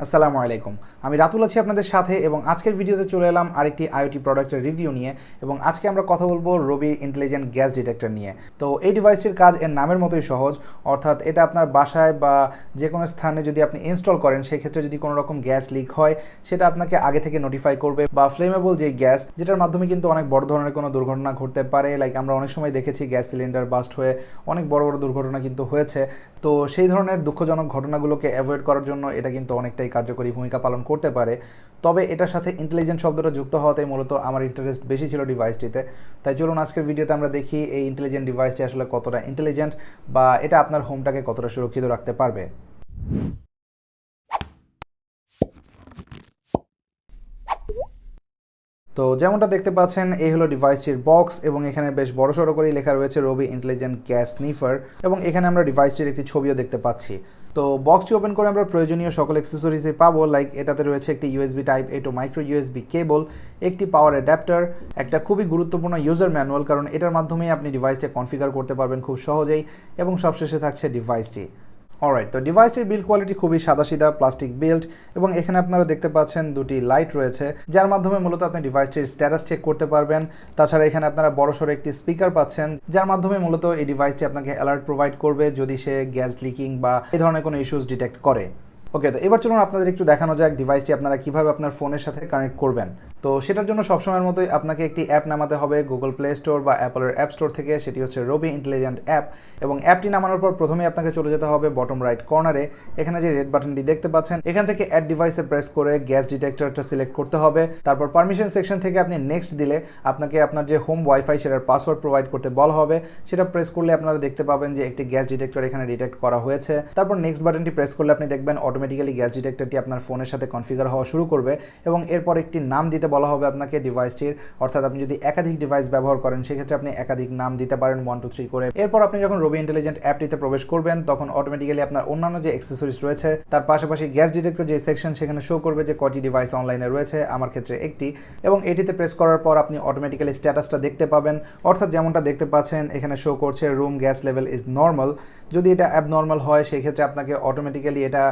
আসসালামু আলাইকুম। আমি রাতুল আছি আপনাদের সাথে এবং আজকের ভিডিওতে চলে এলাম আরেকটি আইওটি প্রোডাক্টের রিভিউ নিয়ে এবং আজকে আমরা কথা বলবো রবি ইন্টেলিজেন্ট গ্যাস ডিটেক্টর নিয়ে। তো এই ডিভাইসটির কাজ এর নামের মতোই সহজ, অর্থাৎ এটা আপনার বাসায় বা যে কোনো স্থানে যদি আপনি ইনস্টল করেন সেক্ষেত্রে যদি কোনো রকম গ্যাস লিক হয় সেটা আপনাকে আগে থেকে নোটিফাই করবে, বা ফ্লেমেবল যে গ্যাস যেটার মাধ্যমে কিন্তু অনেক বড় ধরনের কোনো দুর্ঘটনা ঘটতে পারে। লাইক আমরা অনেক সময় দেখেছি গ্যাস সিলিন্ডার বাস্ট হয়ে অনেক বড় বড় দুর্ঘটনা কিন্তু হয়েছে। তো সেই ধরনের দুঃখজনক ঘটনাগুলোকে অ্যাভয়েড করার জন্য এটা কিন্তু অনেকটাই কার্যকরী ভূমিকা পালন করতে পারে। তবে এটার সাথে ইন্টেলিজেন্ট শব্দটা যুক্ত হওয়াতেই মূলত আমার ইন্টারেস্ট বেশি ছিল ডিভাইসটিতে। তাই চলুন আজকের ভিডিওতে আমরা দেখি এই ইন্টেলিজেন্ট ডিভাইসটি আসলে কতটা ইন্টেলিজেন্ট, বা এটা আপনার হোমটাকে কতটা সুরক্ষিত রাখতে পারবে। তো যেমনটা দেখতে পাচ্ছেন এই হলো ডিভাইসটির বক্স এবং এখানে বেশ বড়সড় করেই লেখা রয়েছে রবি ইন্টেলিজেন্ট গ্যাস স্নিফার, এবং এখানে আমরা ডিভাইসটির একটি ছবিও দেখতে পাচ্ছি। তো বক্সটি ওপেন করে আমরা প্রয়োজনীয় সকল অ্যাক্সেসরিজই পাবো। লাইক এটাতে রয়েছে একটি ইউএসবি টাইপ এ টু মাইক্রো ইউএসবি কেবল, একটি পাওয়ার অ্যাডাপ্টার, একটা খুবই গুরুত্বপূর্ণ ইউজার ম্যানুয়াল, কারণ এটার মাধ্যমেই আপনি ডিভাইসটা কনফিগার করতে পারবেন খুব সহজেই, এবং সবশেষে থাকছে ডিভাইসটি। অলরাইট, তো ডিভাইসটির বিল্ড কোয়ালিটি খুবই সাদাসিধা প্লাস্টিক বিল্ড, এবং এখানে আপনারা দেখতে পাচ্ছেন দুটি লাইট রয়েছে যার মাধ্যমে মূলত আপনি ডিভাইসটির স্ট্যাটাস চেক করতে পারবেন। তাছাড়া এখানে আপনারা বড়সড় একটি স্পিকার পাচ্ছেন যার মাধ্যমে মূলত এই ডিভাইসটি আপনাকে অ্যালার্ট প্রোভাইড করবে যদি সে গ্যাস লিকিং বা এই ধরনের কোনো ইস্যুস ডিটেক্ট করে। ওকে, তো এবার চলুন আপনাদের একটু দেখানো যাক ডিভাইসটি আপনারা কীভাবে আপনার ফোনের সাথে কানেক্ট করবেন। তো সেটার জন্য সবসময়ের মতোই আপনাকে একটি অ্যাপ নামাতে হবে গুগল প্লে স্টোর বা অ্যাপলের অ্যাপ স্টোর থেকে, সেটি হচ্ছে রবি ইন্টেলিজেন্ট অ্যাপ। এবং অ্যাপটি নামানোর পর প্রথমেই আপনাকে চলে যেতে হবে বটম রাইট কর্নারে, এখানে যে রেড বাটনটি দেখতে পাচ্ছেন এখান থেকে অ্যাড ডিভাইসে প্রেস করে গ্যাস ডিটেক্টরটা সিলেক্ট করতে হবে। তারপর পারমিশন সেকশন থেকে আপনি নেক্সট দিলে আপনাকে আপনার যে হোম ওয়াইফাই সেটার পাসওয়ার্ড প্রোভাইড করতে বলা হবে। সেটা প্রেস করলে আপনারা দেখতে পাবেন যে একটি গ্যাস ডিটেক্টর এখানে ডিটেক্ট করা হয়েছে। তারপর নেক্সট বাটনটি প্রেস করলে আপনি দেখবেন অটোমেটিক্যালি গ্যাস ডিটেক্টরটি আপনার ফোনের সাথে কনফিগার হওয়া শুরু করবে, এবং এরপর একটি নাম দিতে বলা হবে আপনাকে ডিভাইসটির। অর্থাৎ আপনি যদি একাধিক ডিভাইস ব্যবহার করেন সেক্ষেত্রে আপনি একাধিক নাম দিতে পারেন 1 2 3 করে। এরপর আপনি যখন রবি ইন্টেলিজেন্ট অ্যাপটিতে প্রবেশ করবেন তখন অটোমেটিক্যালি আপনার অন্যান্য যে অ্যাক্সেসরিজ রয়েছে তার পাশাপাশি গ্যাস ডিটেক্টর যে সেকশন সেখানে শো করবে যে কয়টি ডিভাইস অনলাইনে রয়েছে, আমার ক্ষেত্রে একটি, এবং এটিতে প্রেস করার পর আপনি অটোমেটিক্যালি স্ট্যাটাসটা দেখতে পাবেন। অর্থাৎ যেমনটা দেখতে পাচ্ছেন এখানে শো করছে room gas level is normal. যদি এটা অ্যাবনর্মাল হয় সেই ক্ষেত্রে আপনাকে অটোমেটিক্যালি এটা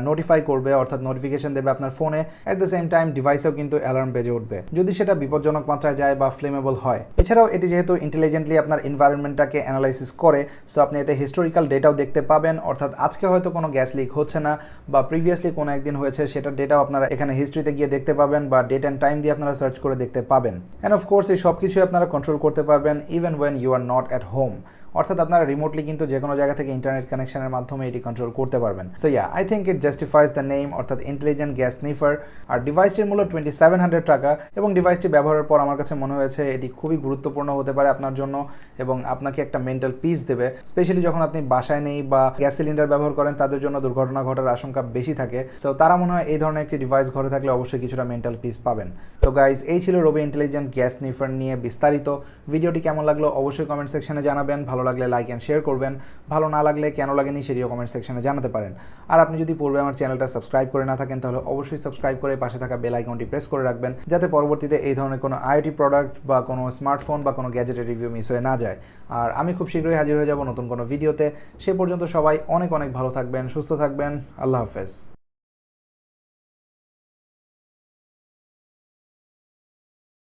নোটিফাই করবে, অর্থাৎ নোটিফিকেশন দেবে আপনার ফোনে। অ্যাট দ্য সেম টাইম ডিভাইসেও কিন্তু অ্যালার্ম বেজে উঠবে যদি সেটা বিপজ্জনক মাত্রায় যায় বা ফ্লেমেবল হয়। এছাড়াও এটি যেহেতু ইন্টেলিজেন্টলি আপনার এনভায়রনমেন্টটাকে অ্যানালাইসিস করে, সো আপনি এতে হিস্টোরিক্যাল ডেটাও দেখতে পাবেন। অর্থাৎ আজকে হয়তো কোনো গ্যাস লিক হচ্ছে না বা প্রিভিয়াসলি কোনো একদিন হয়েছে সেটার ডেটাও আপনারা এখানে হিস্ট্রিতে গিয়ে দেখতে পাবেন, বা ডেট অ্যান্ড টাইম দিয়ে আপনারা সার্চ করে দেখতে পাবেন। অ্যান্ড অফকোর্স এই সব কিছুই আপনারা কন্ট্রোল করতে পারবেন even when you are not at home. অর্থাৎ আপনারা রিমোটলি কিন্তু যে কোনো জায়গা থেকে ইন্টারনেট কানেকশনের মাধ্যমে এটি কন্ট্রোল করতে পারবেন। So yeah, I think it justifies the name, অর্থাৎ ইন্টেলিজেন্ট গ্যাস স্নিফার। আর ডিভাইসটির মূল্য 2700 টাকা, এবং ডিভাইসটি ব্যবহারের পর আমার কাছে মনে হয়েছে এটি খুবই গুরুত্বপূর্ণ হতে পারে আপনার জন্য, এবং আপনাকে একটা মেন্টাল পিস দেবে, স্পেশালি যখন আপনি বাসায় নেই বা গ্যাস সিলিন্ডার ব্যবহার করেন তাদের জন্য দুর্ঘটনা ঘটার আশঙ্কা বেশি থাকে। সো তারা মনে হয় এই ধরনের একটি ডিভাইস ঘরে থাকলে অবশ্যই কিছুটা মেন্টাল পিস পাবেন। তো গাইজ, এই ছিল রবি ইন্টেলিজেন্ট গ্যাস স্নিফার নিয়ে বিস্তারিত। ভিডিওটি কেমন লাগলো অবশ্যই কমেন্ট সেকশনে জানাবেন। ভালো লাগলে লাইক অ্যান্ড শেয়ার করবেন, ভালো না লাগলে কেন লাগেনি সেটিও কমেন্ট সেকশনে জানাতে পারেন। আর আপনি যদি পূর্বে আমার চ্যানেলটা সাবস্ক্রাইব করে না থাকেন তাহলে অবশ্যই সাবস্ক্রাইব করে পাশে থাকা বেল আইকনটি প্রেস করে রাখবেন, যাতে পরবর্তীতে এই ধরনের কোনো আইওটি প্রোডাক্ট বা কোনো স্মার্টফোন বা কোনো গ্যাজেটের রিভিউ মিস হয়ে না যায়। আর আমি খুব শীঘ্রই হাজির হয়ে যাব নতুন কোনো ভিডিওতে। সে পর্যন্ত সবাই অনেক অনেক ভালো থাকবেন, সুস্থ থাকবেন। আল্লাহ হাফেজ।